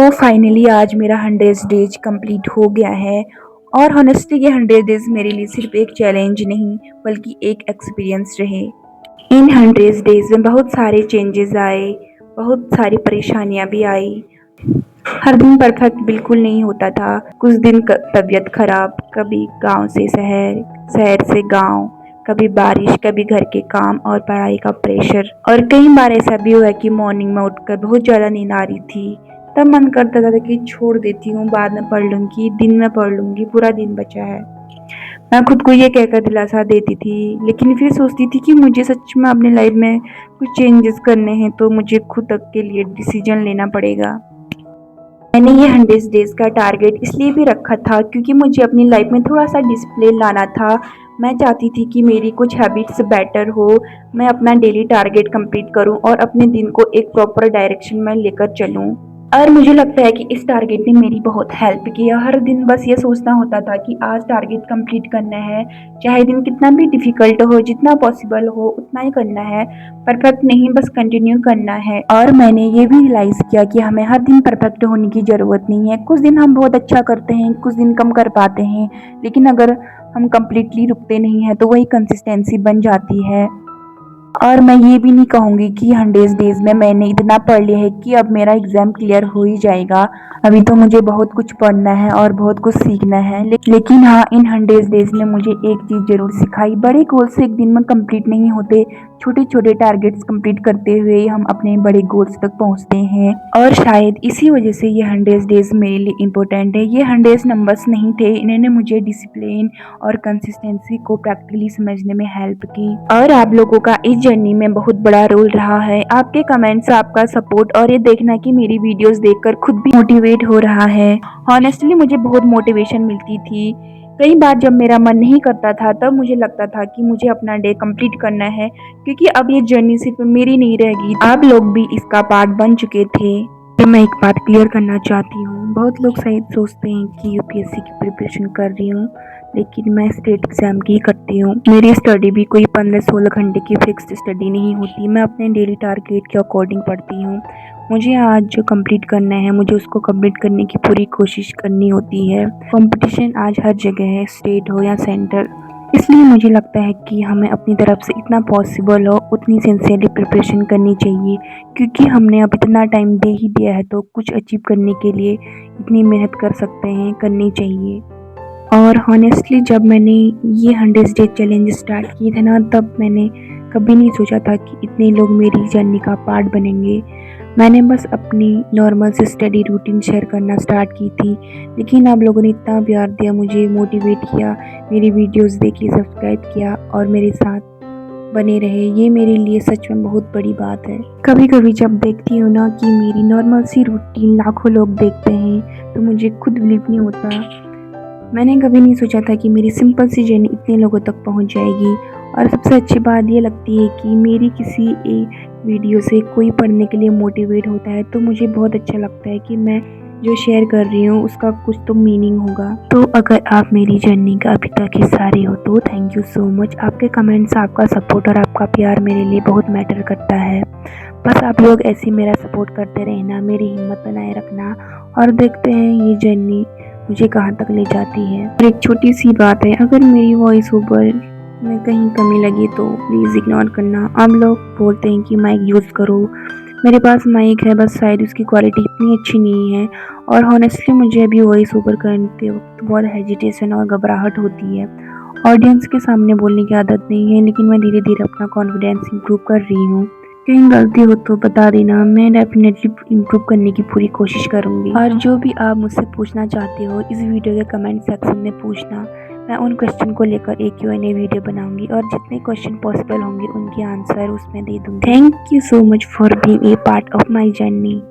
Finally आज मेरा 100 days complete हो गया है। और हॉनेस्टली ये 100 डेज मेरे लिए सिर्फ एक चैलेंज नहीं बल्कि एक एक्सपीरियंस रहे। इन 100 डेज में बहुत सारे चेंजेस आए, बहुत सारी परेशानियां भी आई। हर दिन परफेक्ट बिल्कुल नहीं होता था। कुछ दिन तबीयत खराब, कभी गांव से शहर, शहर से गांव, कभी बारिश, कभी घर के काम और पढ़ाई का प्रेशर। और कई बार ऐसा भी हुआ कि मॉर्निंग में उठकर बहुत ज़्यादा नींद आ रही थी, तब मन करता था कि छोड़ देती हूँ, बाद में पढ़ लूँगी, दिन में पढ़ लूँगी, पूरा दिन बचा है। मैं खुद को ये कहकर दिलासा देती थी, लेकिन फिर सोचती थी कि मुझे सच में अपनी लाइफ में कुछ चेंजेस करने हैं तो मुझे खुद तक के लिए डिसीजन लेना पड़ेगा। मैंने ये 100 डेज का टारगेट इसलिए भी रखा था क्योंकि मुझे अपनी लाइफ में थोड़ा सा डिसिप्लिन लाना था। मैं चाहती थी कि मेरी कुछ हैबिट्स बेटर हो, मैं अपना डेली टारगेट कंप्लीट करूं और अपने दिन को एक प्रॉपर डायरेक्शन में लेकर चलूं। और मुझे लगता है कि इस टारगेट ने मेरी बहुत हेल्प की है। हर दिन बस ये सोचना होता था कि आज टारगेट कंप्लीट करना है, चाहे दिन कितना भी डिफिकल्ट हो, जितना पॉसिबल हो उतना ही करना है। परफेक्ट नहीं, बस कंटिन्यू करना है। और मैंने ये भी रियलाइज़ किया कि हमें हर दिन परफेक्ट होने की ज़रूरत नहीं है। कुछ दिन हम बहुत अच्छा करते हैं, कुछ दिन कम कर पाते हैं, लेकिन अगर हम कम्प्लीटली रुकते नहीं हैं तो वही कंसिस्टेंसी बन जाती है। और मैं ये भी नहीं कहूँगी कि 100 डेज में मैंने इतना पढ़ लिया है कि अब मेरा एग्ज़ाम क्लियर हो ही जाएगा। अभी तो मुझे बहुत कुछ पढ़ना है और बहुत कुछ सीखना है। लेकिन हाँ, इन 100 डेज ने मुझे एक चीज़ ज़रूर सिखाई, बड़े गोल्स एक दिन में कंप्लीट नहीं होते। छोटे छोटे टारगेट्स कंप्लीट करते हुए ही हम अपने बड़े गोल्स तक पहुँचते हैं। और शायद इसी वजह से ये 100 डेज मेरे लिए इम्पोर्टेंट है। ये 100 नंबर्स नहीं थे, इन्होंने मुझे डिसिप्लिन और कंसिस्टेंसी को प्रैक्टिकली समझने में हेल्प की। और आप लोगों का इस जर्नी में बहुत बड़ा रोल रहा है। आपके कमेंट्स, आपका सपोर्ट और ये देखना कि मेरी वीडियोस देखकर खुद भी मोटिवेट हो रहा है। हॉनेस्टली मुझे बहुत मोटिवेशन मिलती थी। कई बार जब मेरा मन नहीं करता था तब मुझे लगता था कि मुझे अपना डे कंप्लीट करना है, क्योंकि अब ये जर्नी सिर्फ मेरी नहीं रहेगी, आप लोग भी इसका पार्ट बन चुके थे। तो मैं एक बात क्लियर करना चाहती हूँ, बहुत लोग शायद सोचते हैं कि यूपीएससी की प्रिपरेशन कर रही हूँ, लेकिन मैं स्टेट एग्ज़ाम की करती हूँ। मेरी स्टडी भी कोई 15-16 घंटे की फिक्स्ड स्टडी नहीं होती। मैं अपने डेली टारगेट के अकॉर्डिंग पढ़ती हूँ। मुझे आज जो कंप्लीट करना है, मुझे उसको कंप्लीट करने की पूरी कोशिश करनी होती है। कंपटीशन आज हर जगह है, स्टेट हो या सेंटर। इसलिए मुझे लगता है कि हमें अपनी तरफ से इतना पॉसिबल हो उतनी सिंसियरली प्रिपरेशन करनी चाहिए, क्योंकि हमने अब इतना टाइम दे ही दिया है तो कुछ अचीव करने के लिए इतनी मेहनत कर सकते हैं, करनी चाहिए। और हॉनेस्टली जब मैंने ये 100 डे चैलेंज स्टार्ट किए थे ना, तब मैंने कभी नहीं सोचा था कि इतने लोग मेरी जर्नी का पार्ट बनेंगे। मैंने बस अपनी नॉर्मल से स्टडी रूटीन शेयर करना स्टार्ट की थी, लेकिन आप लोगों ने इतना प्यार दिया, मुझे मोटिवेट किया, मेरी वीडियोस देखी, सब्सक्राइब किया और मेरे साथ बने रहे। ये मेरे लिए सच में बहुत बड़ी बात है। कभी कभी जब देखती हूँ ना कि मेरी नॉर्मल सी रूटीन लाखों लोग देखते हैं तो मुझे खुद बिलीव नहीं होता। मैंने कभी नहीं सोचा था कि मेरी सिंपल सी जर्नी इतने लोगों तक पहुंच जाएगी। और सबसे अच्छी बात ये लगती है कि मेरी किसी एक वीडियो से कोई पढ़ने के लिए मोटिवेट होता है तो मुझे बहुत अच्छा लगता है कि मैं जो शेयर कर रही हूँ उसका कुछ तो मीनिंग होगा। तो अगर आप मेरी जर्नी का अभी तक हिस्सा रहे हो तो थैंक यू सो मच। आपके कमेंट्स, आपका सपोर्ट और आपका प्यार मेरे लिए बहुत मैटर करता है। बस आप लोग ऐसे ही मेरा सपोर्ट करते रहना, मेरी हिम्मत बनाए रखना और देखते हैं ये जर्नी मुझे कहाँ तक ले जाती है। और एक छोटी सी बात है, अगर मेरी वॉइस ओवर में कहीं कमी लगी तो प्लीज़ इग्नोर करना। आप लोग बोलते हैं कि माइक यूज़ करो, मेरे पास माइक है, बस शायद उसकी क्वालिटी इतनी अच्छी नहीं है। और हॉनेस्टली मुझे अभी वॉइस ओवर करते वक्त बहुत हेजिटेशन और घबराहट होती है। ऑडियंस के सामने बोलने की आदत नहीं है, लेकिन मैं धीरे धीरे अपना कॉन्फिडेंस इम्प्रूव कर रही हूँ। कहीं गलती हो तो बता देना, मैं डेफिनेटली इम्प्रूव करने की पूरी कोशिश करूँगी। और जो भी आप मुझसे पूछना चाहते हो इस वीडियो के कमेंट सेक्शन में पूछना। मैं उन क्वेश्चन को लेकर एक Q&A वीडियो बनाऊंगी और जितने क्वेश्चन पॉसिबल होंगे उनके आंसर उसमें दे दूँगी। Thank you so much for being a part of my journey.